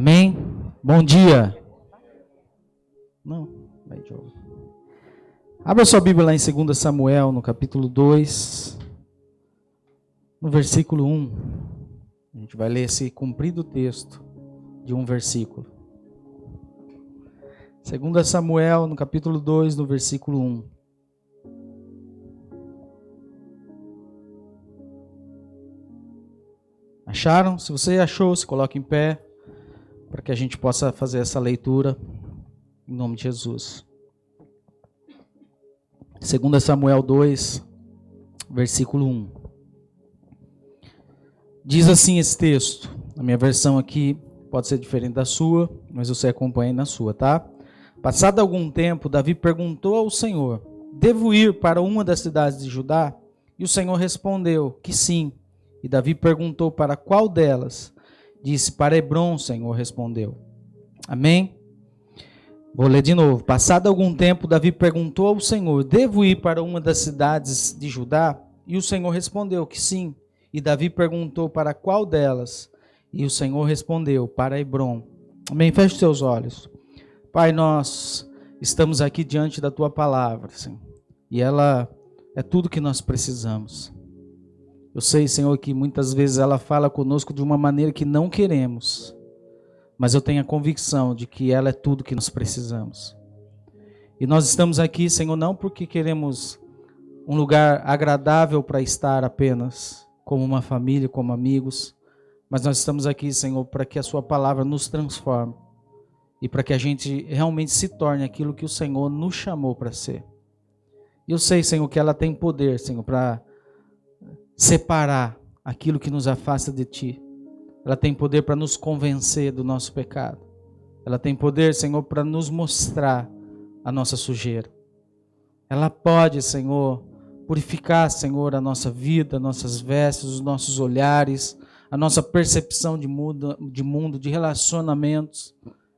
Amém? Bom dia. Não, vai, Diogo. Abra sua Bíblia lá em 2 Samuel, no capítulo 2, no versículo 1. A gente vai ler esse comprido texto de um versículo. 2 Samuel, no capítulo 2, no versículo 1. Acharam? Se você achou, se coloque em pé, para que a gente possa fazer essa leitura, em nome de Jesus. 2 Samuel 2, versículo 1. Diz assim esse texto, a minha versão aqui pode ser diferente da sua, mas você acompanha na sua, tá? Passado algum tempo, Davi perguntou ao Senhor: devo ir para uma das cidades de Judá? E o Senhor respondeu que sim. E Davi perguntou: para qual delas? Disse: para Hebrom, o Senhor respondeu. Amém? Vou ler de novo. Passado algum tempo, Davi perguntou ao Senhor: devo ir para uma das cidades de Judá? E o Senhor respondeu que sim. E Davi perguntou: para qual delas? E o Senhor respondeu: para Hebrom. Amém? Feche seus olhos. Pai, nós estamos aqui diante da Tua palavra, Senhor, e ela é tudo que nós precisamos. Eu sei, Senhor, que muitas vezes ela fala conosco de uma maneira que não queremos, mas eu tenho a convicção de que ela é tudo que nós precisamos. E nós estamos aqui, Senhor, não porque queremos um lugar agradável para estar apenas, como uma família, como amigos, mas nós estamos aqui, Senhor, para que a Sua palavra nos transforme e para que a gente realmente se torne aquilo que o Senhor nos chamou para ser. E eu sei, Senhor, que ela tem poder, Senhor, para separar aquilo que nos afasta de Ti. Ela tem poder para nos convencer do nosso pecado. Ela tem poder, Senhor, para nos mostrar a nossa sujeira. Ela pode, Senhor, purificar, Senhor, a nossa vida, nossas vestes, os nossos olhares, a nossa percepção de mundo, de relacionamentos.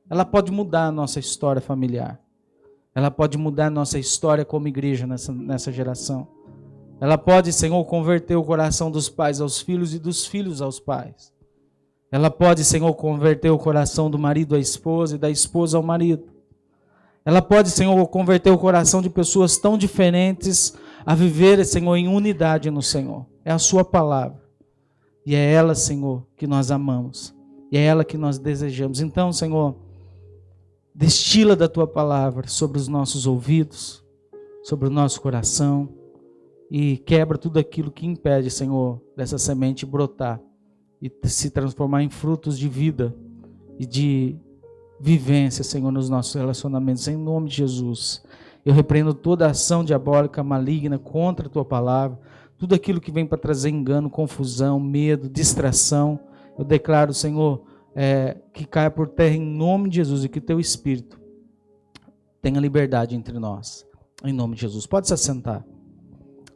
Ela pode mudar a nossa história familiar. Ela pode mudar a nossa história como igreja nessa geração. Ela pode, Senhor, converter o coração dos pais aos filhos e dos filhos aos pais. Ela pode, Senhor, converter o coração do marido à esposa e da esposa ao marido. Ela pode, Senhor, converter o coração de pessoas tão diferentes a viver, Senhor, em unidade no Senhor. É a Sua palavra. E é ela, Senhor, que nós amamos. E é ela que nós desejamos. Então, Senhor, destila da Tua palavra sobre os nossos ouvidos, sobre o nosso coração, e quebra tudo aquilo que impede, Senhor, dessa semente brotar e se transformar em frutos de vida e de vivência, Senhor, nos nossos relacionamentos. Em nome de Jesus, eu repreendo toda ação diabólica, maligna contra a Tua palavra, tudo aquilo que vem para trazer engano, confusão, medo, distração. Eu declaro, Senhor, que caia por terra em nome de Jesus e que Teu Espírito tenha liberdade entre nós. Em nome de Jesus. Pode se assentar.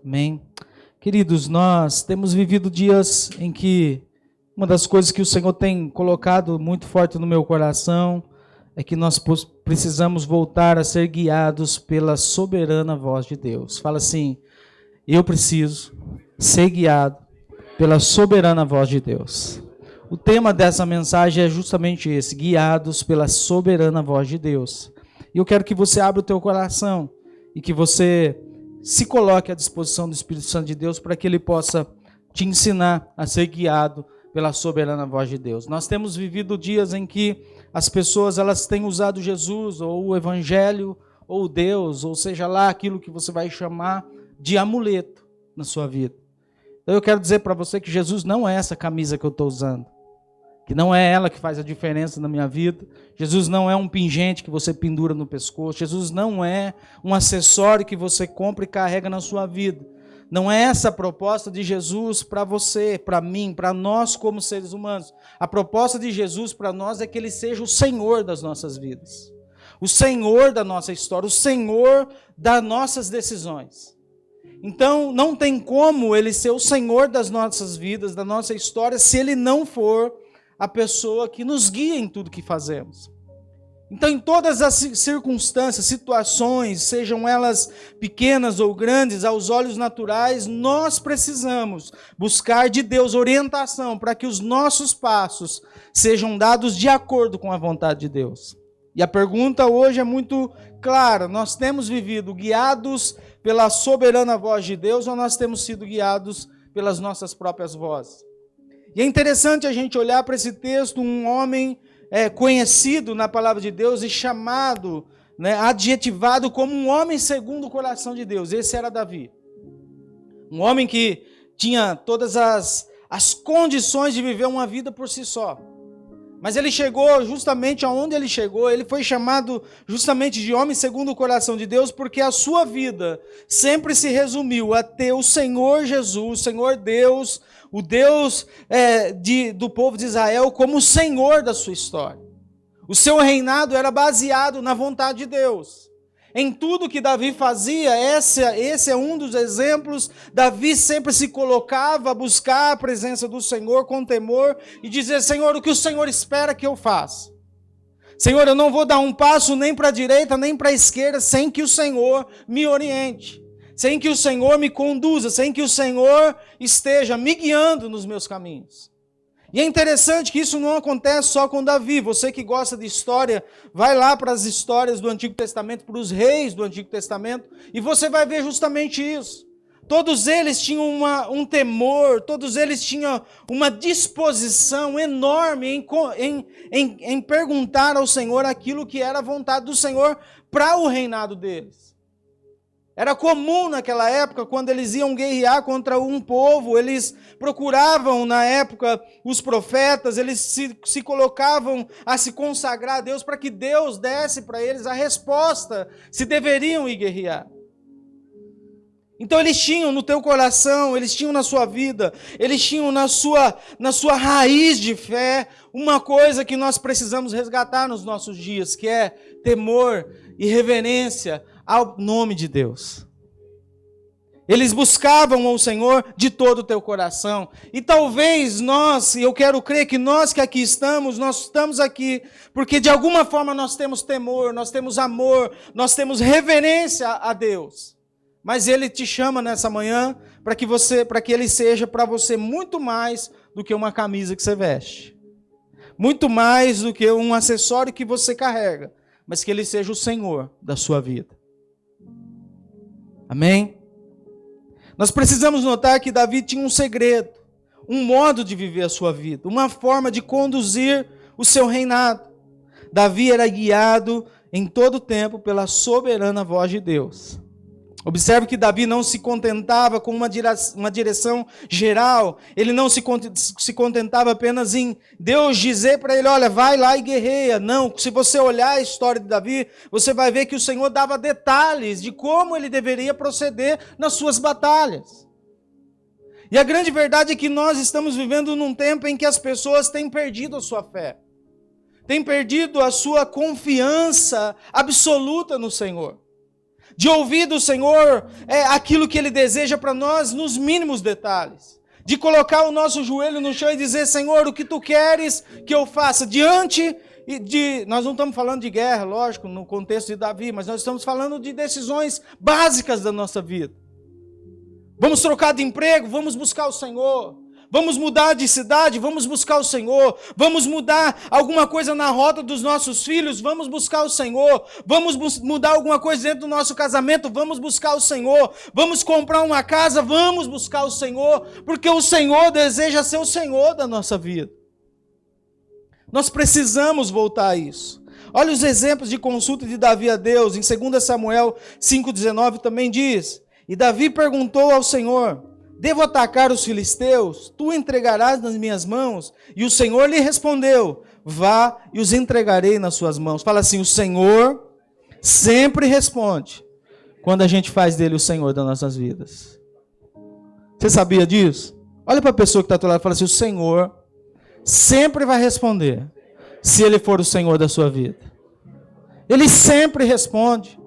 Amém. Queridos, nós temos vivido dias em que uma das coisas que o Senhor tem colocado muito forte no meu coração é que nós precisamos voltar a ser guiados pela soberana voz de Deus. Fala assim: eu preciso ser guiado pela soberana voz de Deus. O tema dessa mensagem é justamente esse: guiados pela soberana voz de Deus. E eu quero que você abra o teu coração e que você se coloque à disposição do Espírito Santo de Deus para que Ele possa te ensinar a ser guiado pela soberana voz de Deus. Nós temos vivido dias em que as pessoas elas têm usado Jesus, ou o Evangelho, ou Deus, ou seja lá aquilo que você vai chamar de amuleto na sua vida. Então eu quero dizer para você que Jesus não é essa camisa que eu estou usando, que não é ela que faz a diferença na minha vida. Jesus não é um pingente que você pendura no pescoço. Jesus não é um acessório que você compra e carrega na sua vida. Não é essa a proposta de Jesus para você, para mim, para nós como seres humanos. A proposta de Jesus para nós é que Ele seja o Senhor das nossas vidas, o Senhor da nossa história, o Senhor das nossas decisões. Então, não tem como Ele ser o Senhor das nossas vidas, da nossa história, se Ele não for a pessoa que nos guia em tudo que fazemos. Então, em todas as circunstâncias, situações, sejam elas pequenas ou grandes, aos olhos naturais, nós precisamos buscar de Deus orientação para que os nossos passos sejam dados de acordo com a vontade de Deus. E a pergunta hoje é muito clara: nós temos vivido guiados pela soberana voz de Deus ou nós temos sido guiados pelas nossas próprias vozes? E é interessante a gente olhar para esse texto, um homem conhecido na palavra de Deus e chamado, adjetivado como um homem segundo o coração de Deus. Esse era Davi. Um homem que tinha todas as condições de viver uma vida por si só. Mas ele chegou justamente aonde ele chegou, ele foi chamado justamente de homem segundo o coração de Deus, porque a sua vida sempre se resumiu a ter o Senhor Jesus, o Senhor Deus, o Deus do povo de Israel como o Senhor da sua história. O seu reinado era baseado na vontade de Deus. Em tudo que Davi fazia, esse é um dos exemplos. Davi sempre se colocava a buscar a presença do Senhor com temor e dizer: Senhor, o que o Senhor espera que eu faça? Senhor, eu não vou dar um passo nem para a direita nem para a esquerda sem que o Senhor me oriente, sem que o Senhor me conduza, sem que o Senhor esteja me guiando nos meus caminhos. E é interessante que isso não acontece só com Davi. Você que gosta de história, vai lá para as histórias do Antigo Testamento, para os reis do Antigo Testamento, e você vai ver justamente isso. Todos eles tinham um temor, todos eles tinham uma disposição enorme em perguntar ao Senhor aquilo que era a vontade do Senhor para o reinado deles. Era comum naquela época, quando eles iam guerrear contra um povo, eles procuravam na época os profetas, eles se colocavam a se consagrar a Deus para que Deus desse para eles a resposta se deveriam ir guerrear. Então eles tinham no teu coração, eles tinham na sua vida, eles tinham na sua raiz de fé uma coisa que nós precisamos resgatar nos nossos dias, que é temor e reverência ao nome de Deus. Eles buscavam o Senhor de todo o teu coração. E talvez nós, e eu quero crer que nós que aqui estamos, nós estamos aqui porque de alguma forma nós temos temor, nós temos amor, nós temos reverência a Deus. Mas Ele te chama nessa manhã para que Ele seja para você muito mais do que uma camisa que você veste. Muito mais do que um acessório que você carrega. Mas que Ele seja o Senhor da sua vida. Amém? Nós precisamos notar que Davi tinha um segredo, um modo de viver a sua vida, uma forma de conduzir o seu reinado. Davi era guiado em todo o tempo pela soberana voz de Deus. Observe que Davi não se contentava com uma direção geral, ele não se contentava apenas em Deus dizer para ele: olha, vai lá e guerreia. Não, se você olhar a história de Davi, você vai ver que o Senhor dava detalhes de como ele deveria proceder nas suas batalhas. E a grande verdade é que nós estamos vivendo num tempo em que as pessoas têm perdido a sua fé, têm perdido a sua confiança absoluta no Senhor. De ouvir do Senhor aquilo que Ele deseja para nós nos mínimos detalhes. De colocar o nosso joelho no chão e dizer: Senhor, o que Tu queres que eu faça? Nós não estamos falando de guerra, lógico, no contexto de Davi, mas nós estamos falando de decisões básicas da nossa vida. Vamos trocar de emprego? Vamos buscar o Senhor. Vamos mudar de cidade? Vamos buscar o Senhor. Vamos mudar alguma coisa na rota dos nossos filhos? Vamos buscar o Senhor. Vamos mudar alguma coisa dentro do nosso casamento? Vamos buscar o Senhor. Vamos comprar uma casa? Vamos buscar o Senhor, porque o Senhor deseja ser o Senhor da nossa vida. Nós precisamos voltar a isso. Olha os exemplos de consulta de Davi a Deus. Em 2 Samuel 5,19 também diz: e Davi perguntou ao Senhor: devo atacar os filisteus? Tu entregarás nas minhas mãos? E o Senhor lhe respondeu: vá e os entregarei nas suas mãos. Fala assim: o Senhor sempre responde quando a gente faz dele o Senhor das nossas vidas. Você sabia disso? Olha para a pessoa que está ao teu lado e fala assim: o Senhor sempre vai responder se Ele for o Senhor da sua vida. Ele sempre responde.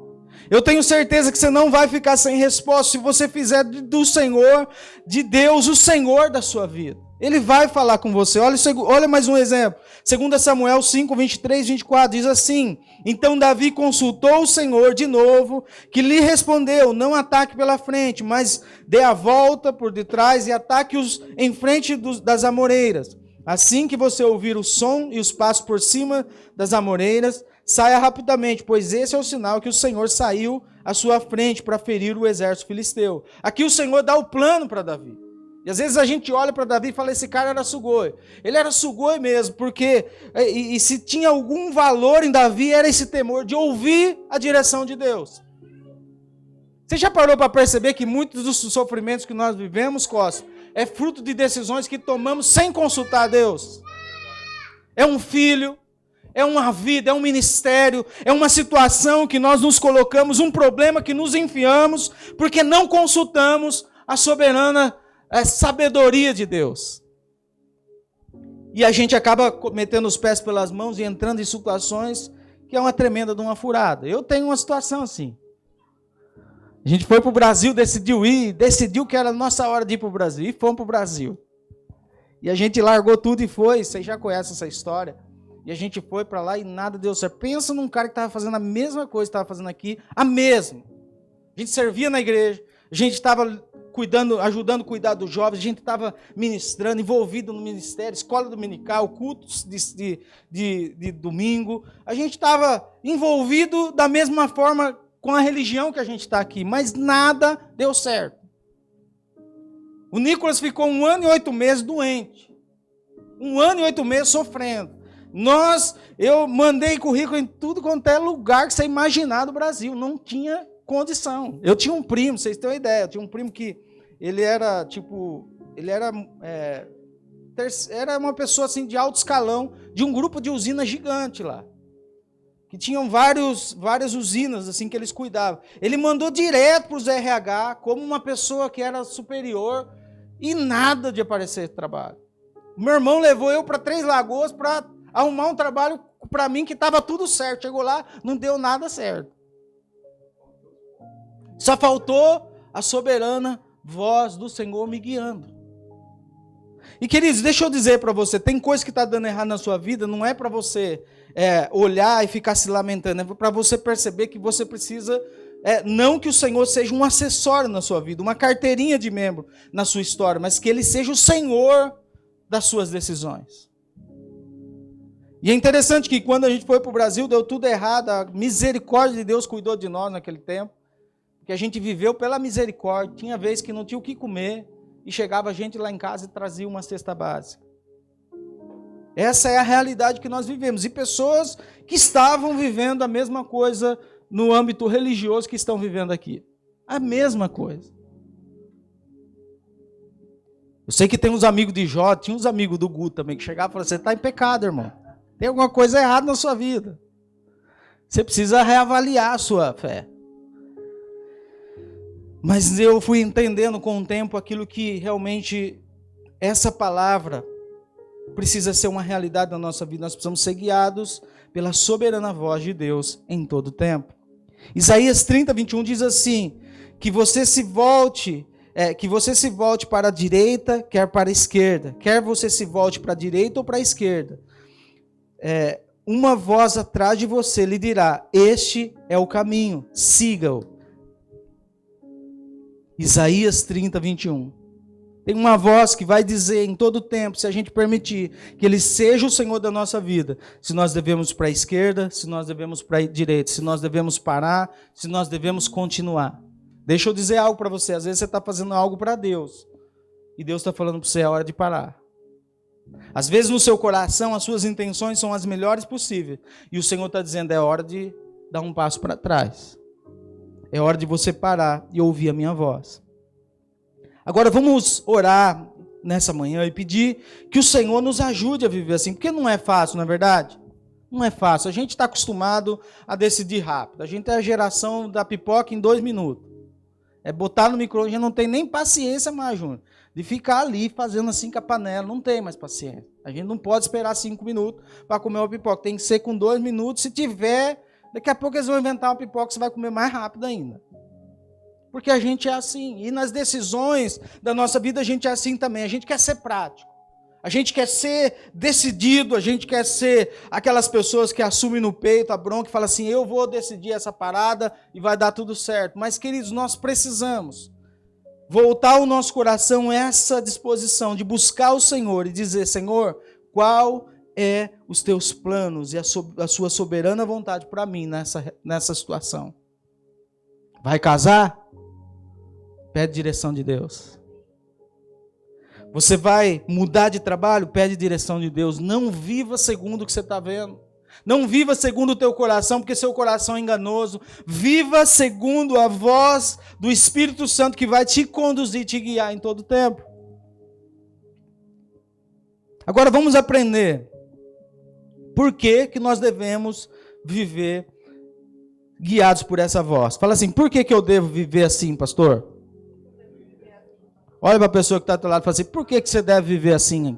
Eu tenho certeza que você não vai ficar sem resposta se você fizer do Senhor, de Deus, o Senhor da sua vida. Ele vai falar com você. Olha mais um exemplo. 2 Samuel 5, 23, 24, diz assim: Então Davi consultou o Senhor de novo, que lhe respondeu: Não ataque pela frente, mas dê a volta por detrás e ataque-os em frente das amoreiras. Assim que você ouvir o som e os passos por cima das amoreiras, saia rapidamente, pois esse é o sinal que o Senhor saiu à sua frente para ferir o exército filisteu. Aqui o Senhor dá o plano para Davi. E às vezes a gente olha para Davi e fala: esse cara era sugoi. Ele era sugoi mesmo, porque e se tinha algum valor em Davi, era esse temor de ouvir a direção de Deus. Você já parou para perceber que muitos dos sofrimentos que nós vivemos, Costa, é fruto de decisões que tomamos sem consultar a Deus? É um filho, é uma vida, é um ministério, é uma situação que nós nos colocamos, um problema que nos enfiamos, porque não consultamos a soberana sabedoria de Deus. E a gente acaba metendo os pés pelas mãos e entrando em situações que é uma tremenda de uma furada. Eu tenho uma situação assim. A gente foi para o Brasil, decidiu que era a nossa hora de ir para o Brasil, e fomos para o Brasil. E a gente largou tudo e foi, vocês já conhecem essa história. E a gente foi para lá e nada deu certo. Pensa num cara que estava fazendo a mesma coisa que estava fazendo aqui, a mesma. A gente servia na igreja, a gente estava ajudando a cuidar dos jovens, a gente estava ministrando, envolvido no ministério, escola dominical, cultos de domingo. A gente estava envolvido da mesma forma com a religião que a gente está aqui, mas nada deu certo. O Nicolas ficou 1 ano e 8 meses doente. 1 ano e 8 meses sofrendo. Eu mandei currículo em tudo quanto é lugar que você imaginar do Brasil. Não tinha condição. Eu tinha um primo, vocês têm uma ideia, eu tinha um primo que ele era era uma pessoa assim de alto escalão, de um grupo de usina gigante lá, que tinham várias usinas assim que eles cuidavam. Ele mandou direto para os RH como uma pessoa que era superior e nada de aparecer trabalho. Meu irmão levou eu para Três Lagoas para arrumar um trabalho para mim que estava tudo certo. Chegou lá, não deu nada certo. Só faltou a soberana voz do Senhor me guiando. E queridos, deixa eu dizer para você, tem coisa que está dando errado na sua vida, não é para você olhar e ficar se lamentando, é para você perceber que você precisa, não que o Senhor seja um acessório na sua vida, uma carteirinha de membro na sua história, mas que Ele seja o Senhor das suas decisões. E é interessante que quando a gente foi para o Brasil, deu tudo errado, a misericórdia de Deus cuidou de nós naquele tempo, que a gente viveu pela misericórdia. Tinha vezes que não tinha o que comer e chegava a gente lá em casa e trazia uma cesta básica. Essa é a realidade que nós vivemos. E pessoas que estavam vivendo a mesma coisa no âmbito religioso que estão vivendo aqui. A mesma coisa. Eu sei que tem uns amigos de Jó, tinha uns amigos do Gu também, que chegavam e falavam: você está em pecado, irmão. Tem alguma coisa errada na sua vida. Você precisa reavaliar a sua fé. Mas eu fui entendendo com o tempo aquilo que realmente essa palavra precisa ser uma realidade na nossa vida. Nós precisamos ser guiados pela soberana voz de Deus em todo o tempo. Isaías 30, 21 diz assim: que você se volte para a direita, quer para a esquerda. Quer você se volte para a direita ou para a esquerda. Uma voz atrás de você lhe dirá: este é o caminho, siga-o. Isaías 30, 21. Tem uma voz que vai dizer em todo tempo, se a gente permitir, que Ele seja o Senhor da nossa vida, se nós devemos para a esquerda, se nós devemos para a direita, se nós devemos parar, se nós devemos continuar. Deixa eu dizer algo para você, às vezes você está fazendo algo para Deus, e Deus está falando para você: é hora de parar. Às vezes no seu coração as suas intenções são as melhores possíveis, e o Senhor está dizendo: é hora de dar um passo para trás. É hora de você parar e ouvir a minha voz. Agora vamos orar nessa manhã e pedir que o Senhor nos ajude a viver assim, porque não é fácil, não é verdade? Não é fácil. A gente está acostumado a decidir rápido. A gente é a geração da pipoca em 2 minutos. É botar no micro-ondas, a gente não tem nem paciência mais, Júnior, de ficar ali fazendo assim com a panela. Não tem mais paciência. A gente não pode esperar 5 minutos para comer uma pipoca. Tem que ser com 2 minutos. Se tiver, daqui a pouco eles vão inventar uma pipoca que você vai comer mais rápido ainda. Porque a gente é assim. E nas decisões da nossa vida a gente é assim também. A gente quer ser prático. A gente quer ser decidido, a gente quer ser aquelas pessoas que assumem no peito a bronca e falam assim, eu vou decidir essa parada e vai dar tudo certo. Mas, queridos, nós precisamos voltar ao nosso coração essa disposição de buscar o Senhor e dizer, Senhor, qual é os teus planos e a sua soberana vontade para mim nessa situação? Vai casar? Pede direção de Deus. Você vai mudar de trabalho? Pede direção de Deus. Não viva segundo o que você está vendo. Não viva segundo o teu coração, porque seu coração é enganoso. Viva segundo a voz do Espírito Santo que vai te conduzir, te guiar em todo o tempo. Agora vamos aprender por que nós devemos viver guiados por essa voz. Fala assim, por que eu devo viver assim, pastor? Olha para a pessoa que está do teu lado e fala assim, por que você deve viver assim?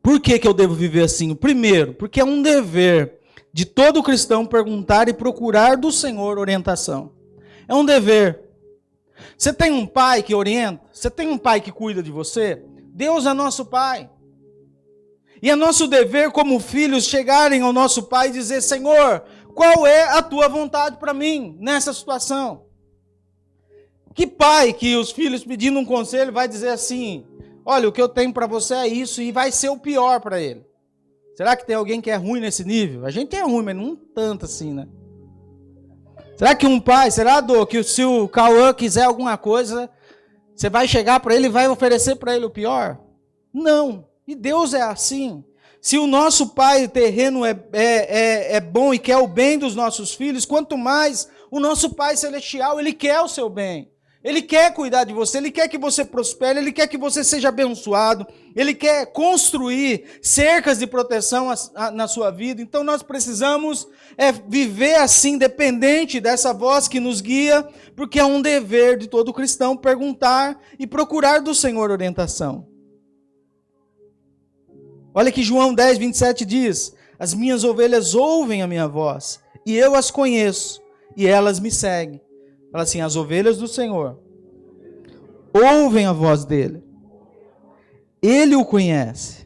Por que eu devo viver assim? Primeiro, porque é um dever de todo cristão perguntar e procurar do Senhor orientação. É um dever. Você tem um pai que orienta? Você tem um pai que cuida de você? Deus é nosso pai. E é nosso dever como filhos chegarem ao nosso pai e dizer, Senhor, qual é a tua vontade para mim nessa situação? Que pai que os filhos pedindo um conselho vai dizer assim, olha, o que eu tenho para você é isso, e vai ser o pior para ele. Será que tem alguém que é ruim nesse nível? A gente é ruim, mas não tanto assim, né? Será que um pai, que se o Cauã quiser alguma coisa, você vai chegar para ele e vai oferecer para ele o pior? Não. E Deus é assim. Se o nosso pai terreno é bom e quer o bem dos nossos filhos, quanto mais o nosso pai celestial, ele quer o seu bem. Ele quer cuidar de você, ele quer que você prospere, ele quer que você seja abençoado, ele quer construir cercas de proteção na sua vida. Então nós precisamos viver assim, dependente dessa voz que nos guia, porque é um dever de todo cristão perguntar e procurar do Senhor orientação. Olha que João 10, 27 diz, as minhas ovelhas ouvem a minha voz, e eu as conheço, e elas me seguem. Fala assim, as ovelhas do Senhor ouvem a voz dele. Ele o conhece.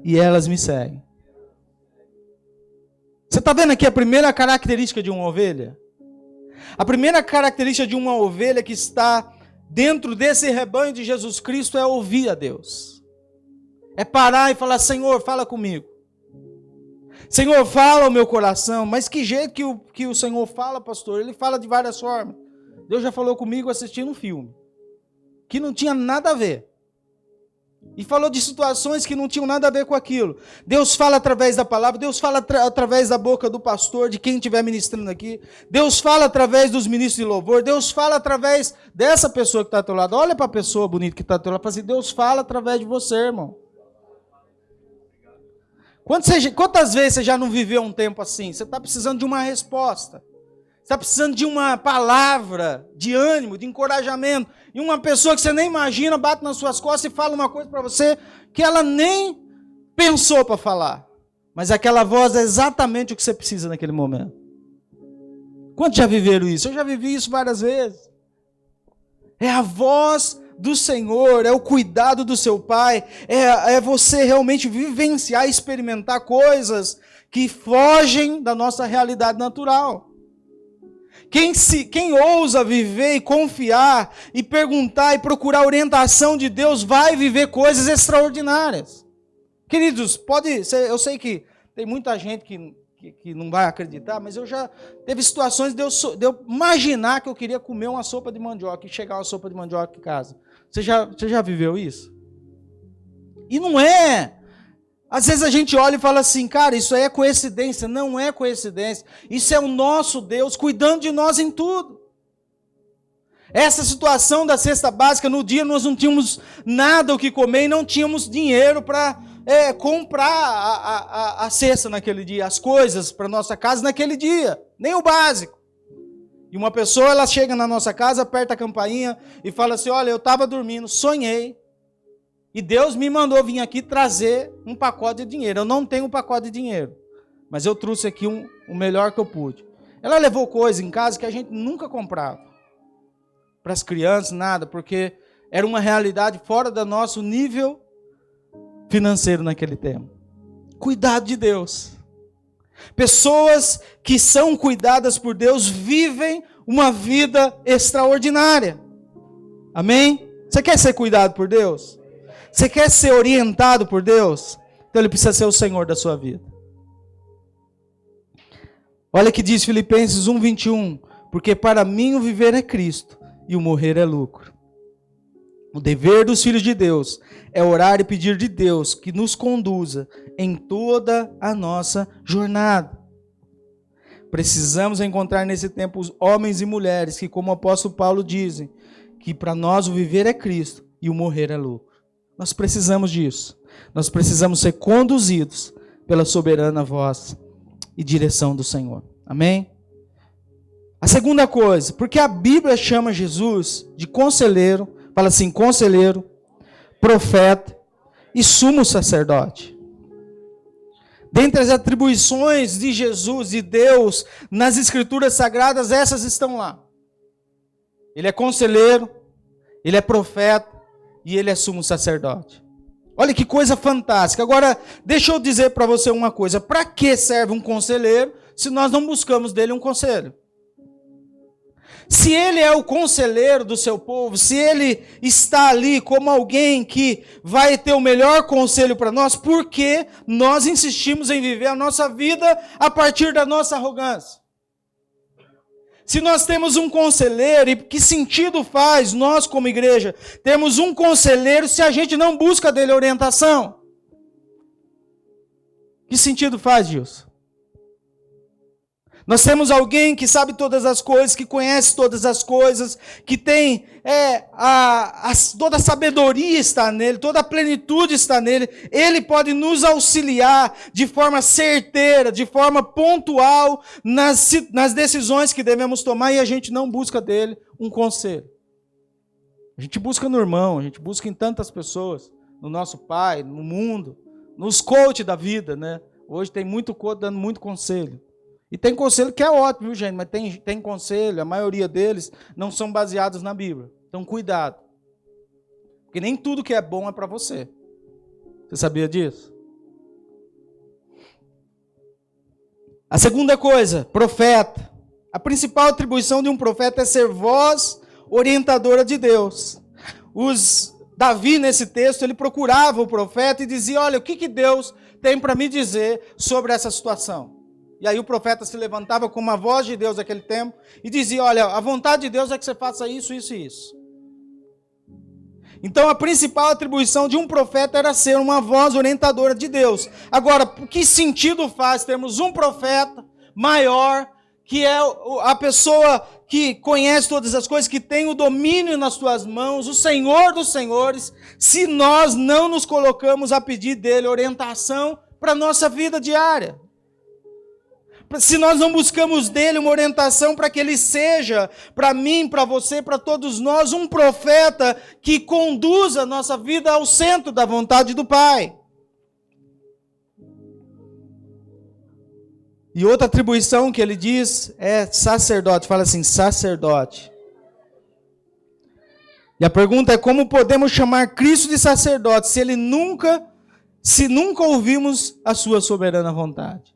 E elas me seguem. Você está vendo aqui a primeira característica de uma ovelha? A primeira característica de uma ovelha que está dentro desse rebanho de Jesus Cristo é ouvir a Deus. É parar e falar, Senhor, fala comigo. Senhor, fala ao meu coração. Mas que jeito que o Senhor fala, pastor? Ele fala de várias formas. Deus já falou comigo assistindo um filme que não tinha nada a ver. E falou de situações que não tinham nada a ver com aquilo. Deus fala através da palavra, Deus fala através da boca do pastor, de quem estiver ministrando aqui. Deus fala através dos ministros de louvor. Deus fala através dessa pessoa que está ao teu lado. Olha para a pessoa bonita que está ao teu lado e fala assim, Deus fala através de você, irmão. Quantas vezes você já não viveu um tempo assim? Você está precisando de uma resposta. Você está precisando de uma palavra de ânimo, de encorajamento. E uma pessoa que você nem imagina bate nas suas costas e fala uma coisa para você que ela nem pensou para falar. Mas aquela voz é exatamente o que você precisa naquele momento. Quantos já viveram isso? Eu já vivi isso várias vezes. É a voz do Senhor, é o cuidado do seu Pai, é você realmente vivenciar e experimentar coisas que fogem da nossa realidade natural. Quem ousa viver e confiar e perguntar e procurar orientação de Deus vai viver coisas extraordinárias. Queridos, eu sei que tem muita gente que não vai acreditar, mas eu já teve situações de eu imaginar que eu queria comer uma sopa de mandioca e chegar uma sopa de mandioca em casa. Você já viveu isso? E não é. Às vezes a gente olha e fala assim, cara, isso aí é coincidência. Não é coincidência. Isso é o nosso Deus cuidando de nós em tudo. Essa situação da cesta básica, no dia nós não tínhamos nada o que comer e não tínhamos dinheiro para comprar a cesta naquele dia, as coisas para nossa casa naquele dia, nem o básico. E uma pessoa, ela chega na nossa casa, aperta a campainha e fala assim, olha, eu estava dormindo, sonhei, e Deus me mandou vir aqui trazer um pacote de dinheiro. Eu não tenho um pacote de dinheiro, mas eu trouxe aqui o melhor que eu pude. Ela levou coisa em casa que a gente nunca comprava. Para as crianças, nada, porque era uma realidade fora do nosso nível financeiro naquele tempo. Cuidado de Deus. Pessoas que são cuidadas por Deus vivem uma vida extraordinária. Amém? Você quer ser cuidado por Deus? Você quer ser orientado por Deus? Então Ele precisa ser o Senhor da sua vida. Olha que diz Filipenses 1:21. Porque para mim o viver é Cristo e o morrer é lucro. O dever dos filhos de Deus é orar e pedir de Deus que nos conduza em toda a nossa jornada. Precisamos encontrar nesse tempo os homens e mulheres que, como o apóstolo Paulo dizem, que para nós o viver é Cristo e o morrer é lucro. Nós precisamos disso. Nós precisamos ser conduzidos pela soberana voz e direção do Senhor. Amém? A segunda coisa, porque a Bíblia chama Jesus de conselheiro, fala assim, conselheiro, profeta e sumo sacerdote. Dentre as atribuições de Jesus e Deus nas Escrituras Sagradas, essas estão lá. Ele é conselheiro, ele é profeta e ele é sumo sacerdote. Olha que coisa fantástica. Agora, deixa eu dizer para você uma coisa. Para que serve um conselheiro se nós não buscamos dele um conselho? Se ele é o conselheiro do seu povo, se ele está ali como alguém que vai ter o melhor conselho para nós, por que nós insistimos em viver a nossa vida a partir da nossa arrogância? Se nós temos um conselheiro, e que sentido faz nós como igreja termos um conselheiro se a gente não busca dele orientação? Que sentido faz, Gilson? Nós temos alguém que sabe todas as coisas, que conhece todas as coisas, que tem toda a sabedoria está nele, toda a plenitude está nele. Ele pode nos auxiliar de forma certeira, de forma pontual nas decisões que devemos tomar, e a gente não busca dele um conselho. A gente busca no irmão, a gente busca em tantas pessoas, no nosso pai, no mundo, nos coaches da vida, né? Hoje tem muito coach dando muito conselho. E tem conselho que é ótimo, viu, gente? Mas tem conselho, a maioria deles não são baseados na Bíblia. Então, cuidado. Porque nem tudo que é bom é para você. Você sabia disso? A segunda coisa, profeta. A principal atribuição de um profeta é ser voz orientadora de Deus. Davi, nesse texto, ele procurava o profeta e dizia, olha, o que Deus tem para me dizer sobre essa situação? E aí o profeta se levantava com uma voz de Deus naquele tempo e dizia, olha, a vontade de Deus é que você faça isso, isso e isso. Então a principal atribuição de um profeta era ser uma voz orientadora de Deus. Agora, que sentido faz termos um profeta maior, que é a pessoa que conhece todas as coisas, que tem o domínio nas suas mãos, o Senhor dos senhores, se nós não nos colocamos a pedir dele orientação para a nossa vida diária? Se nós não buscamos dele uma orientação para que ele seja, para mim, para você, para todos nós, um profeta que conduza a nossa vida ao centro da vontade do Pai. E outra atribuição que ele diz é sacerdote. Fala assim, sacerdote. E a pergunta é como podemos chamar Cristo de sacerdote se nunca ouvimos a sua soberana vontade?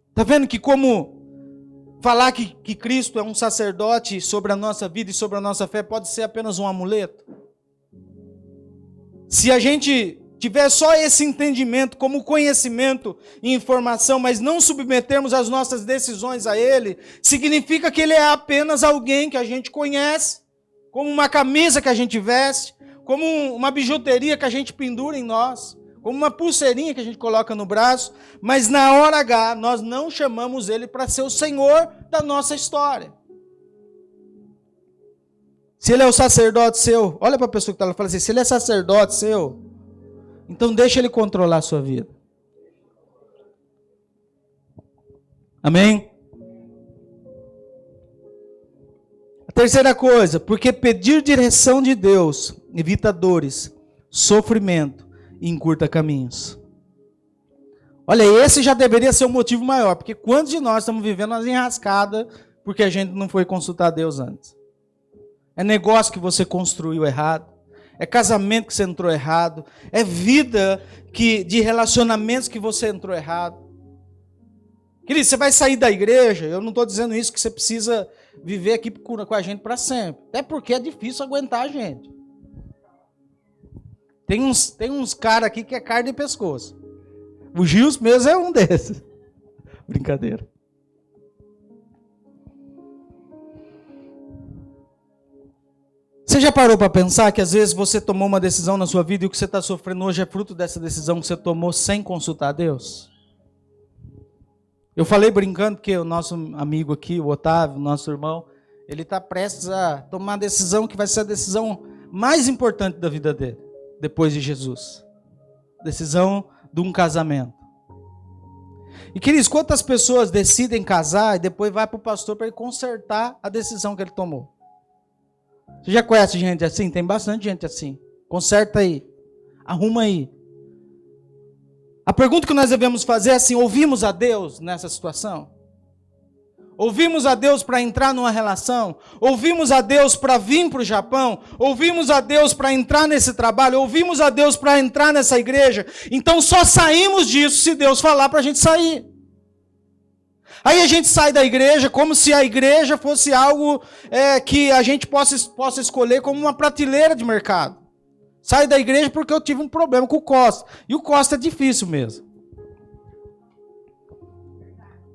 Está vendo que como falar que Cristo é um sacerdote sobre a nossa vida e sobre a nossa fé pode ser apenas um amuleto? Se a gente tiver só esse entendimento como conhecimento e informação, mas não submetermos as nossas decisões a Ele, significa que Ele é apenas alguém que a gente conhece, como uma camisa que a gente veste, como uma bijuteria que a gente pendura em nós, como uma pulseirinha que a gente coloca no braço, mas na hora H nós não chamamos Ele para ser o Senhor da nossa história. Se Ele é o sacerdote seu, olha para a pessoa que está lá e fala assim, se Ele é sacerdote seu, então deixa Ele controlar a sua vida. Amém? A terceira coisa, porque pedir direção de Deus evita dores, sofrimento, e encurta caminhos. Olha, esse já deveria ser o motivo maior, porque quantos de nós estamos vivendo as enrascadas porque a gente não foi consultar Deus antes? É negócio que você construiu errado. É casamento que você entrou errado. É vida de relacionamentos que você entrou errado. Querido, você vai sair da igreja, eu não estou dizendo isso que você precisa viver aqui com a gente para sempre. Até porque é difícil aguentar a gente. Tem uns caras aqui que é carne e pescoço. O Gils mesmo é um desses. Brincadeira. Você já parou para pensar que às vezes você tomou uma decisão na sua vida e o que você está sofrendo hoje é fruto dessa decisão que você tomou sem consultar a Deus? Eu falei brincando que o nosso amigo aqui, o Otávio, nosso irmão, ele está prestes a tomar a decisão que vai ser a decisão mais importante da vida dele, depois de Jesus. Decisão de um casamento. E queridos, quantas pessoas decidem casar e depois vai para o pastor para ele consertar a decisão que ele tomou? Você já conhece gente assim? Tem bastante gente assim. Conserta aí. Arruma aí. A pergunta que nós devemos fazer é assim: ouvimos a Deus nessa situação? Ouvimos a Deus para entrar numa relação? Ouvimos a Deus para vir para o Japão? Ouvimos a Deus para entrar nesse trabalho? Ouvimos a Deus para entrar nessa igreja? Então só saímos disso se Deus falar para a gente sair. Aí a gente sai da igreja como se a igreja fosse algo que a gente possa escolher como uma prateleira de mercado. Sai da igreja porque eu tive um problema com o Costa. E o Costa é difícil mesmo.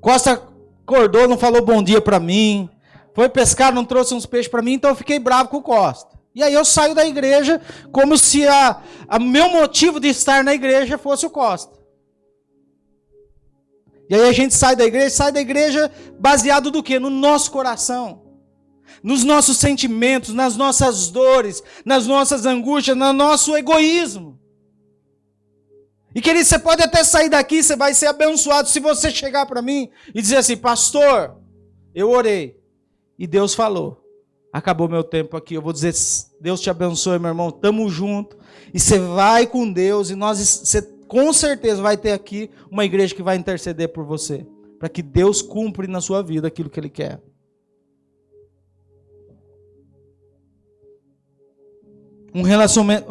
Costa acordou, não falou bom dia para mim. Foi pescar, não trouxe uns peixes para mim, então eu fiquei bravo com o Costa. E aí eu saio da igreja como se o meu motivo de estar na igreja fosse o Costa. E aí a gente sai da igreja baseado do quê? No nosso coração. Nos nossos sentimentos, nas nossas dores, nas nossas angústias, no nosso egoísmo. E querido, você pode até sair daqui, você vai ser abençoado se você chegar para mim e dizer assim: pastor, eu orei e Deus falou. Acabou meu tempo aqui, eu vou dizer: Deus te abençoe, meu irmão, tamo junto. E você vai com Deus e você com certeza vai ter aqui uma igreja que vai interceder por você, para que Deus cumpra na sua vida aquilo que Ele quer. Um relacionamento.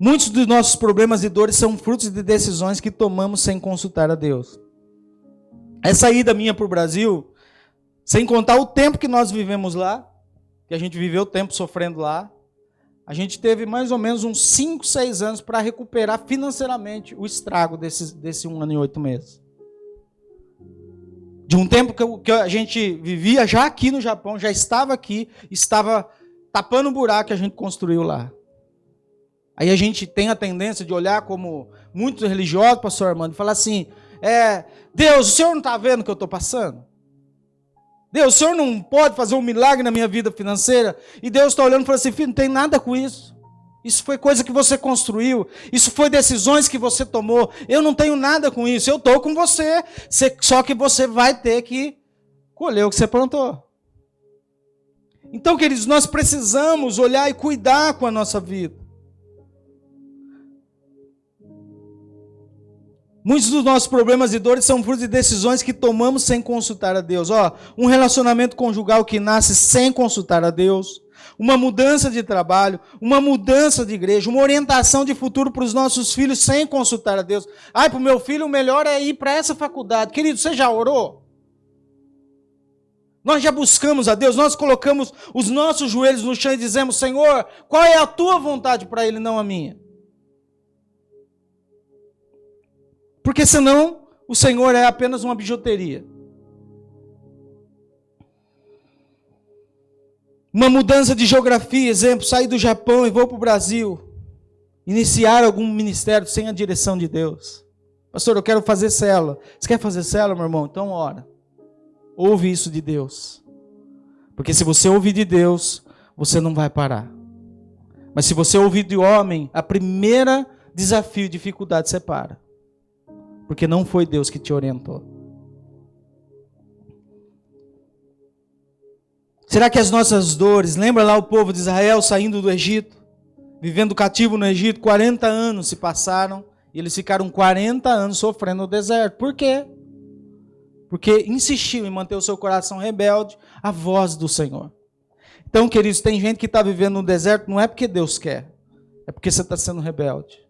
Muitos dos nossos problemas e dores são frutos de decisões que tomamos sem consultar a Deus. Essa ida minha para o Brasil, sem contar o tempo que nós vivemos lá, que a gente viveu tempo sofrendo lá, a gente teve mais ou menos uns 5, 6 anos para recuperar financeiramente o estrago desse 1 ano e 8 meses. De um tempo que a gente vivia já aqui no Japão, já estava aqui, estava tapando o buraco que a gente construiu lá. Aí a gente tem a tendência de olhar como muitos religiosos, pastor Armando, e falar assim: Deus, o Senhor não está vendo o que eu estou passando? Deus, o Senhor não pode fazer um milagre na minha vida financeira? E Deus está olhando e fala assim: filho, não tem nada com isso. Isso foi coisa que você construiu. Isso foi decisões que você tomou. Eu não tenho nada com isso. Eu estou com você. Só que você vai ter que colher o que você plantou. Então, queridos, nós precisamos olhar e cuidar com a nossa vida. Muitos dos nossos problemas e dores são fruto de decisões que tomamos sem consultar a Deus. Um relacionamento conjugal que nasce sem consultar a Deus, uma mudança de trabalho, uma mudança de igreja, uma orientação de futuro para os nossos filhos sem consultar a Deus. Para o meu filho o melhor é ir para essa faculdade. Querido, você já orou? Nós já buscamos a Deus, nós colocamos os nossos joelhos no chão e dizemos: Senhor, qual é a tua vontade para ele, não a minha? Porque senão o Senhor é apenas uma bijuteria. Uma mudança de geografia, exemplo, sair do Japão e vou para o Brasil. Iniciar algum ministério sem a direção de Deus. Pastor, eu quero fazer célula. Você quer fazer célula, meu irmão? Então ora. Ouve isso de Deus. Porque se você ouvir de Deus, você não vai parar. Mas se você ouvir de homem, a primeira desafio, dificuldade, você para. Porque não foi Deus que te orientou. Será que as nossas dores, lembra lá o povo de Israel saindo do Egito, vivendo cativo no Egito, 40 anos se passaram, e eles ficaram 40 anos sofrendo no deserto. Por quê? Porque insistiu em manter o seu coração rebelde à voz do Senhor. Então, queridos, tem gente que está vivendo no deserto, não é porque Deus quer, é porque você está sendo rebelde.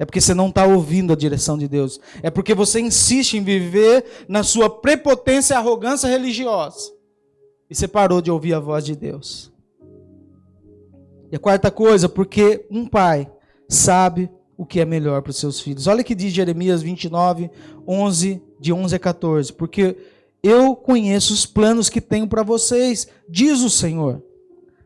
É porque você não está ouvindo a direção de Deus. É porque você insiste em viver na sua prepotência e arrogância religiosa. E você parou de ouvir a voz de Deus. E a quarta coisa, porque um pai sabe o que é melhor para os seus filhos. Olha o que diz Jeremias 29, 11, de 11 a 14. Porque eu conheço os planos que tenho para vocês, diz o Senhor.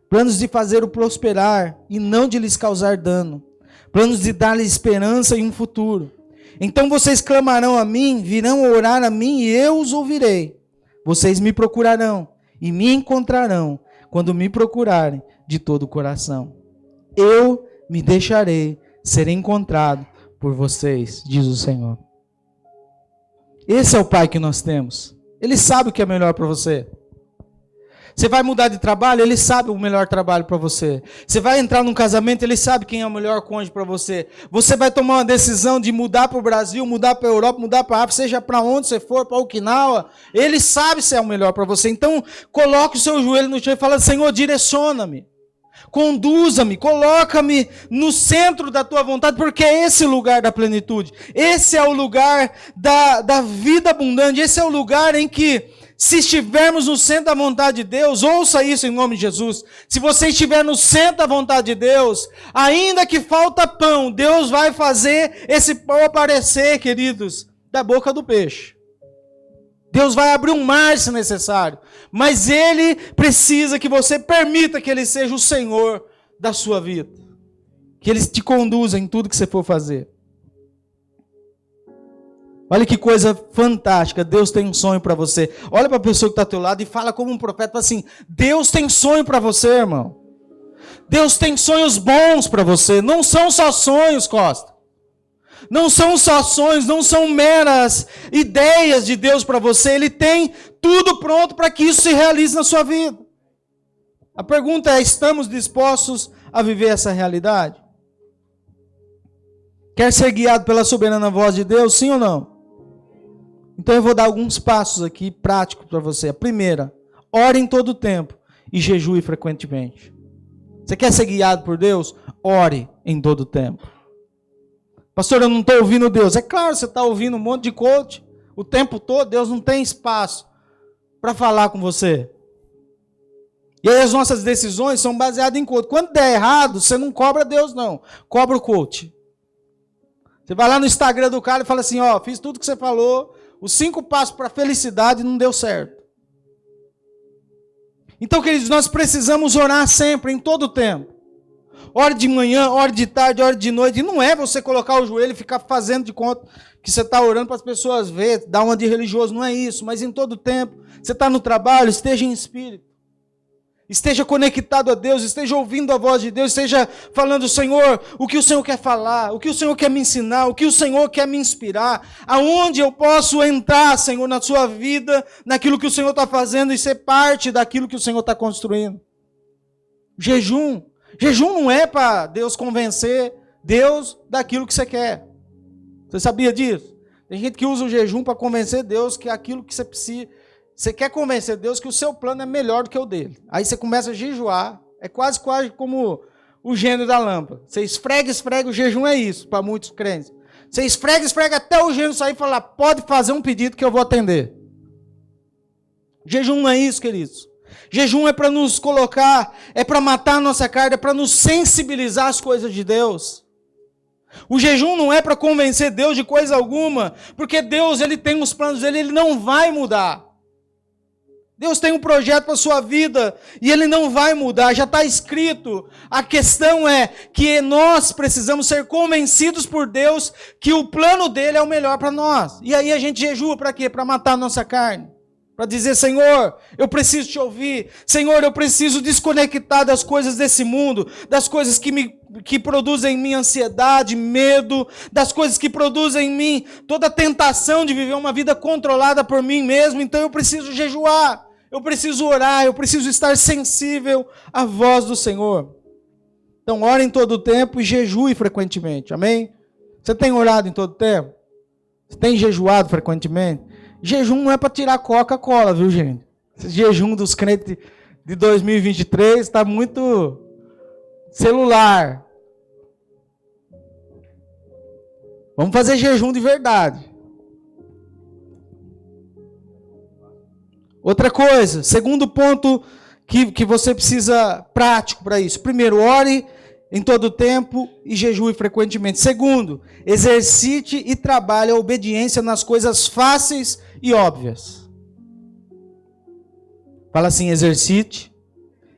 Planos de fazer-o prosperar e não de lhes causar dano. Planos de dar-lhes esperança e um futuro. Então vocês clamarão a mim, virão orar a mim e eu os ouvirei. Vocês me procurarão e me encontrarão quando me procurarem de todo o coração. Eu me deixarei ser encontrado por vocês, diz o Senhor. Esse é o Pai que nós temos. Ele sabe o que é melhor para você. Você vai mudar de trabalho, Ele sabe o melhor trabalho para você. Você vai entrar num casamento, Ele sabe quem é o melhor cônjuge para você. Você vai tomar uma decisão de mudar para o Brasil, mudar para a Europa, mudar para a África, seja para onde você for, para Okinawa, Ele sabe se é o melhor para você. Então, coloque o seu joelho no chão e fala: Senhor, direciona-me, conduza-me, coloca-me no centro da tua vontade, porque é esse o lugar da plenitude. Esse é o lugar da vida abundante. Esse é o lugar em que, se estivermos no centro da vontade de Deus, ouça isso em nome de Jesus. Se você estiver no centro da vontade de Deus, ainda que falta pão, Deus vai fazer esse pão aparecer, queridos, da boca do peixe. Deus vai abrir um mar se necessário. Mas Ele precisa que você permita que Ele seja o Senhor da sua vida. Que Ele te conduza em tudo que você for fazer. Olha que coisa fantástica, Deus tem um sonho para você. Olha para a pessoa que está ao teu lado e fala como um profeta, fala assim: Deus tem sonho para você, irmão. Deus tem sonhos bons para você, não são só sonhos, Costa. Não são só sonhos, não são meras ideias de Deus para você. Ele tem tudo pronto para que isso se realize na sua vida. A pergunta é: estamos dispostos a viver essa realidade? Quer ser guiado pela soberana voz de Deus, sim ou não? Então eu vou dar alguns passos aqui práticos para você. A primeira: ore em todo o tempo e jejue frequentemente. Você quer ser guiado por Deus? Ore em todo o tempo. Pastor, eu não estou ouvindo Deus. É claro, você está ouvindo um monte de coach o tempo todo. Deus não tem espaço para falar com você. E aí as nossas decisões são baseadas em coach. Quando der errado, você não cobra Deus, não. Cobra o coach. Você vai lá no Instagram do cara e fala assim: ó, fiz tudo que você falou, os 5 passos para a felicidade, não deu certo. Então, queridos, nós precisamos orar sempre, em todo o tempo. Ore de manhã, ore de tarde, ore de noite. E não é você colocar o joelho e ficar fazendo de conta que você está orando para as pessoas verem, dar uma de religioso, não é isso. Mas em todo o tempo, você está no trabalho, esteja em espírito. Esteja conectado a Deus, esteja ouvindo a voz de Deus, esteja falando: Senhor, o que o Senhor quer falar, o que o Senhor quer me ensinar, o que o Senhor quer me inspirar, aonde eu posso entrar, Senhor, na sua vida, naquilo que o Senhor está fazendo e ser parte daquilo que o Senhor está construindo. Jejum não é para Deus convencer Deus daquilo que você quer. Você sabia disso? Tem gente que usa o jejum para convencer Deus que é aquilo que você precisa. Você quer convencer Deus que o seu plano é melhor do que o dele. Aí você começa a jejuar. É quase como o gênio da lâmpada. Você esfrega, o jejum é isso, para muitos crentes. Você esfrega até o gênio sair e falar: pode fazer um pedido que eu vou atender. Jejum não é isso, queridos. Jejum é para nos colocar, é para matar a nossa carne, é para nos sensibilizar às coisas de Deus. O jejum não é para convencer Deus de coisa alguma, porque Deus, Ele tem os planos dele, Ele não vai mudar. Deus tem um projeto para a sua vida e Ele não vai mudar, já está escrito. A questão é que nós precisamos ser convencidos por Deus que o plano dele é o melhor para nós. E aí a gente jejua para quê? Para matar a nossa carne. Para dizer: Senhor, eu preciso te ouvir. Senhor, eu preciso desconectar das coisas desse mundo, das coisas que produzem em mim ansiedade, medo, das coisas que produzem em mim toda a tentação de viver uma vida controlada por mim mesmo. Então eu preciso jejuar. Eu preciso orar, eu preciso estar sensível à voz do Senhor. Então, ore em todo o tempo e jejue frequentemente, amém? Você tem orado em todo o tempo? Você tem jejuado frequentemente? Jejum não é para tirar Coca-Cola, viu, gente? Esse jejum dos crentes de 2023 está muito celular. Vamos fazer jejum de verdade. Outra coisa, segundo ponto que você precisa prático para isso. Primeiro, ore em todo tempo e jejue frequentemente. Segundo, exercite e trabalhe a obediência nas coisas fáceis e óbvias. Fala assim, exercite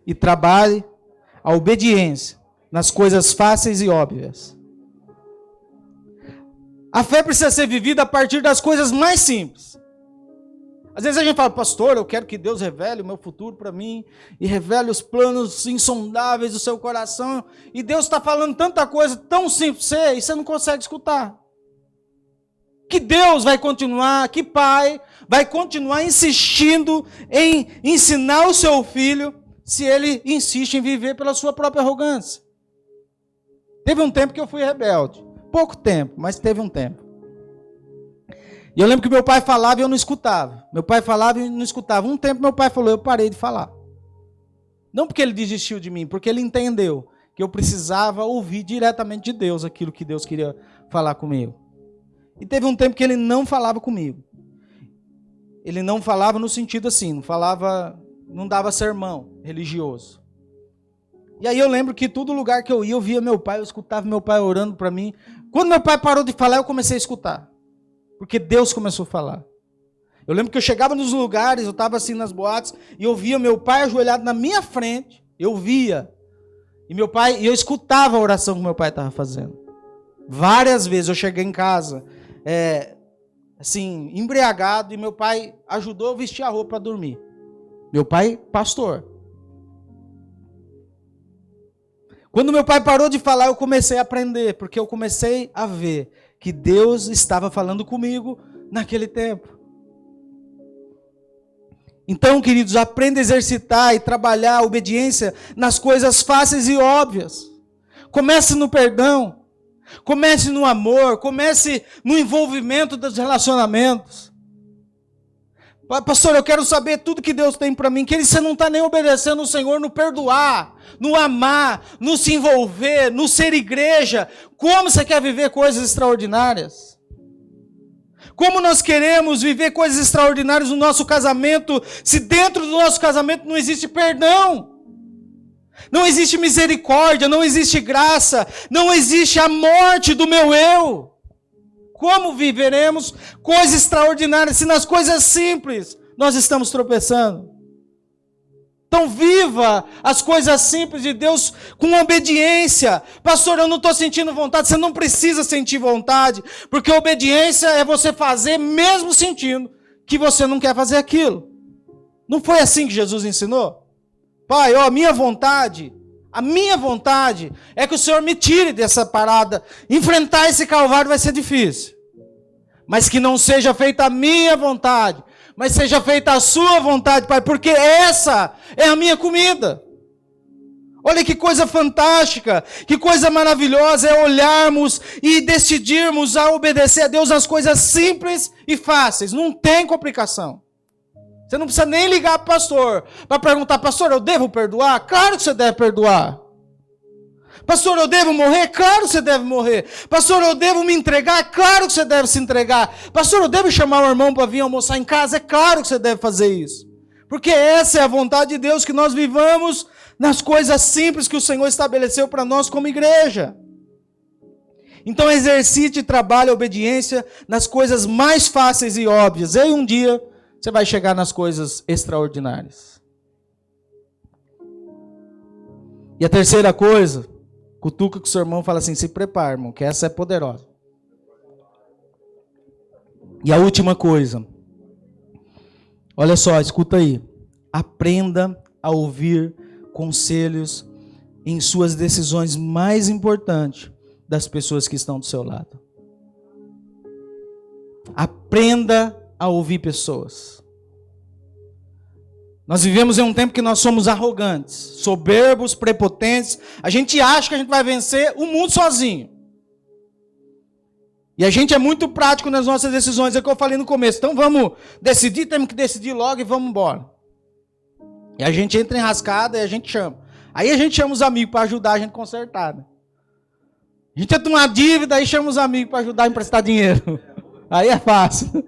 e trabalhe a obediência nas coisas fáceis e óbvias. A fé precisa ser vivida a partir das coisas mais simples. Às vezes a gente fala, pastor, eu quero que Deus revele o meu futuro para mim e revele os planos insondáveis do seu coração. E Deus está falando tanta coisa tão simples para você e você não consegue escutar. Que Deus vai continuar, que pai vai continuar insistindo em ensinar o seu filho se ele insiste em viver pela sua própria arrogância. Teve um tempo que eu fui rebelde. Pouco tempo, mas teve um tempo. E eu lembro que meu pai falava e eu não escutava. Meu pai falava e eu não escutava. Um tempo meu pai falou, eu parei de falar. Não porque ele desistiu de mim, porque ele entendeu que eu precisava ouvir diretamente de Deus aquilo que Deus queria falar comigo. E teve um tempo que ele não falava comigo. Ele não falava no sentido assim, não dava sermão religioso. E aí eu lembro que todo lugar que eu ia, eu via meu pai, eu escutava meu pai orando para mim. Quando meu pai parou de falar, eu comecei a escutar. Porque Deus começou a falar. Eu lembro que eu chegava nos lugares, eu estava assim nas boates, e eu via meu pai ajoelhado na minha frente, eu via. E eu escutava a oração que meu pai estava fazendo. Várias vezes eu cheguei em casa, assim, embriagado, e meu pai ajudou a vestir a roupa para dormir. Meu pai, pastor. Quando meu pai parou de falar, eu comecei a aprender, porque eu comecei a ver que Deus estava falando comigo naquele tempo. Então, queridos, aprenda a exercitar e trabalhar a obediência nas coisas fáceis e óbvias. Comece no perdão, comece no amor, comece no envolvimento dos relacionamentos. Pastor, eu quero saber tudo que Deus tem para mim. Que você não está nem obedecendo o Senhor no perdoar, no amar, no se envolver, no ser igreja. Como você quer viver coisas extraordinárias? Como nós queremos viver coisas extraordinárias no nosso casamento, se dentro do nosso casamento não existe perdão? Não existe misericórdia, não existe graça, não existe a morte do meu eu. Como viveremos coisas extraordinárias se nas coisas simples nós estamos tropeçando? Então viva as coisas simples de Deus com obediência. Pastor, eu não estou sentindo vontade. Você não precisa sentir vontade, porque obediência é você fazer mesmo sentindo que você não quer fazer aquilo. Não foi assim que Jesus ensinou? Pai, a minha vontade é que o Senhor me tire dessa parada. Enfrentar esse calvário vai ser difícil. Mas que não seja feita a minha vontade, mas seja feita a sua vontade, Pai, porque essa é a minha comida. Olha que coisa fantástica, que coisa maravilhosa é olharmos e decidirmos a obedecer a Deus nas coisas simples e fáceis. Não tem complicação. Você não precisa nem ligar para o pastor para perguntar, pastor, eu devo perdoar? Claro que você deve perdoar. Pastor, eu devo morrer? Claro que você deve morrer. Pastor, eu devo me entregar? Claro que você deve se entregar. Pastor, eu devo chamar o irmão para vir almoçar em casa? É claro que você deve fazer isso. Porque essa é a vontade de Deus, que nós vivamos nas coisas simples que o Senhor estabeleceu para nós como igreja. Então exercite e trabalhe a obediência nas coisas mais fáceis e óbvias. E aí um dia você vai chegar nas coisas extraordinárias. E a terceira coisa, cutuca com o seu irmão e fala assim, se prepara, irmão, que essa é poderosa. E a última coisa, olha só, escuta aí. Aprenda a ouvir conselhos em suas decisões mais importantes das pessoas que estão do seu lado. Aprenda a ouvir pessoas. Nós vivemos em um tempo que nós somos arrogantes, soberbos, prepotentes. A gente acha que a gente vai vencer o mundo sozinho. E a gente é muito prático nas nossas decisões, é o que eu falei no começo. Então vamos decidir, temos que decidir logo e vamos embora. E a gente entra enrascada e a gente chama. Aí a gente chama os amigos para ajudar a gente a consertar. Né? A gente entra numa dívida, aí chama os amigos para ajudar a emprestar dinheiro. Aí é fácil.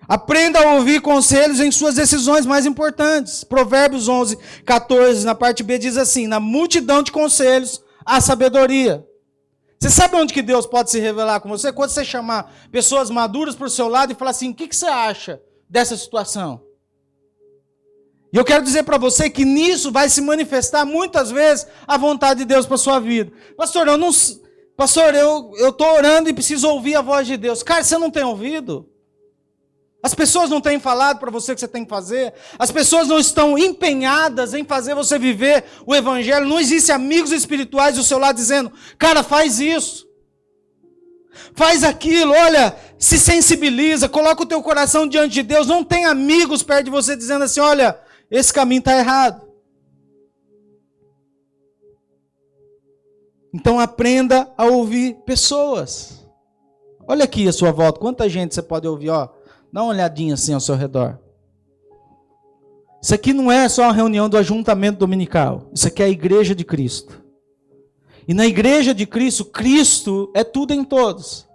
Aprenda a ouvir conselhos em suas decisões mais importantes. Provérbios 11, 14, na parte B, diz assim: na multidão de conselhos, há sabedoria. Você sabe onde que Deus pode se revelar com você? Quando você chamar pessoas maduras para o seu lado e falar assim: o que você acha dessa situação? E eu quero dizer para você que nisso vai se manifestar muitas vezes a vontade de Deus para a sua vida. Pastor, eu estou orando e preciso ouvir a voz de Deus. Cara, você não tem ouvido? As pessoas não têm falado para você o que você tem que fazer. As pessoas não estão empenhadas em fazer você viver o evangelho. Não existem amigos espirituais do seu lado dizendo: cara, faz isso. Faz aquilo, olha, se sensibiliza, coloca o teu coração diante de Deus. Não tem amigos perto de você dizendo assim: olha, esse caminho está errado. Então aprenda a ouvir pessoas. Olha aqui a sua volta, quanta gente você pode ouvir, ó. Dá uma olhadinha assim ao seu redor. Isso aqui não é só uma reunião do ajuntamento dominical. Isso aqui é a igreja de Cristo. E na igreja de Cristo, Cristo é tudo em todos.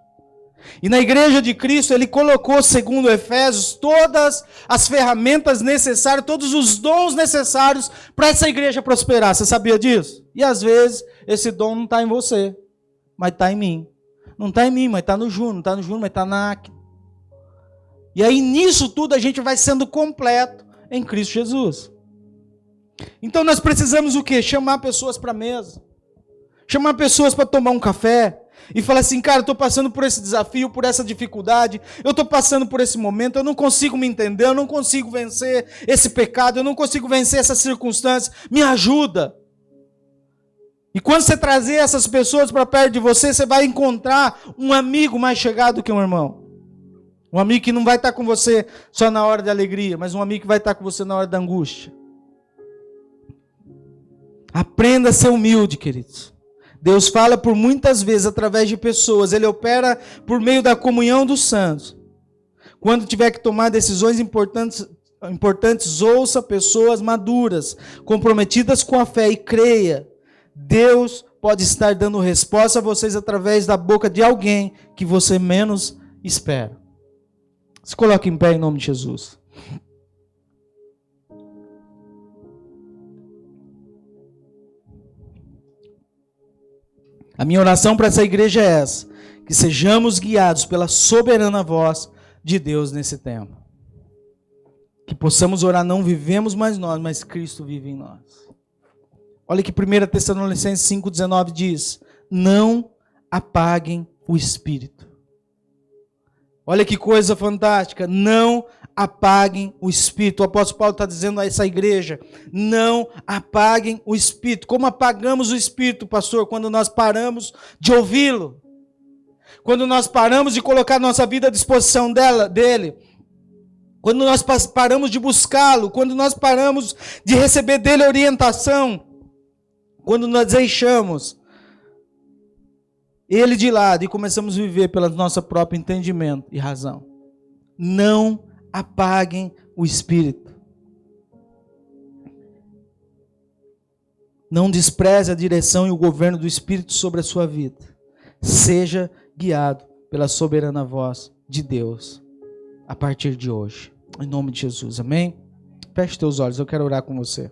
E na igreja de Cristo, Ele colocou, segundo Efésios, todas as ferramentas necessárias, todos os dons necessários para essa igreja prosperar. Você sabia disso? E às vezes, esse dom não está em você, mas está em mim. Não está em mim, mas está no Júnior. Não está no Júnior, mas está na Acne. E aí, nisso tudo, a gente vai sendo completo em Cristo Jesus. Então, nós precisamos o quê? Chamar pessoas para a mesa. Chamar pessoas para tomar um café. E falar assim: cara, eu estou passando por esse desafio, por essa dificuldade. Eu estou passando por esse momento. Eu não consigo me entender. Eu não consigo vencer esse pecado. Eu não consigo vencer essas circunstâncias. Me ajuda. E quando você trazer essas pessoas para perto de você, você vai encontrar um amigo mais chegado que um irmão. Um amigo que não vai estar com você só na hora da alegria, mas um amigo que vai estar com você na hora da angústia. Aprenda a ser humilde, queridos. Deus fala por muitas vezes através de pessoas. Ele opera por meio da comunhão dos santos. Quando tiver que tomar decisões importantes, ouça pessoas maduras, comprometidas com a fé, e creia. Deus pode estar dando resposta a vocês através da boca de alguém que você menos espera. Se coloque em pé em nome de Jesus. A minha oração para essa igreja é essa: que sejamos guiados pela soberana voz de Deus nesse tempo. Que possamos orar: não vivemos mais nós, mas Cristo vive em nós. Olha que 1 Tessalonicenses 5,19 diz: não apaguem o Espírito. Olha que coisa fantástica: não apaguem o Espírito. O apóstolo Paulo está dizendo a essa igreja: não apaguem o Espírito. Como apagamos o Espírito, pastor? Quando nós paramos de ouvi-lo. Quando nós paramos de colocar nossa vida à disposição dele. Quando nós paramos de buscá-lo. Quando nós paramos de receber dele orientação. Quando nós deixamos ele de lado e começamos a viver pelo nosso próprio entendimento e razão. Não apaguem o Espírito. Não despreze a direção e o governo do Espírito sobre a sua vida. Seja guiado pela soberana voz de Deus a partir de hoje. Em nome de Jesus, amém? Feche teus olhos, eu quero orar com você.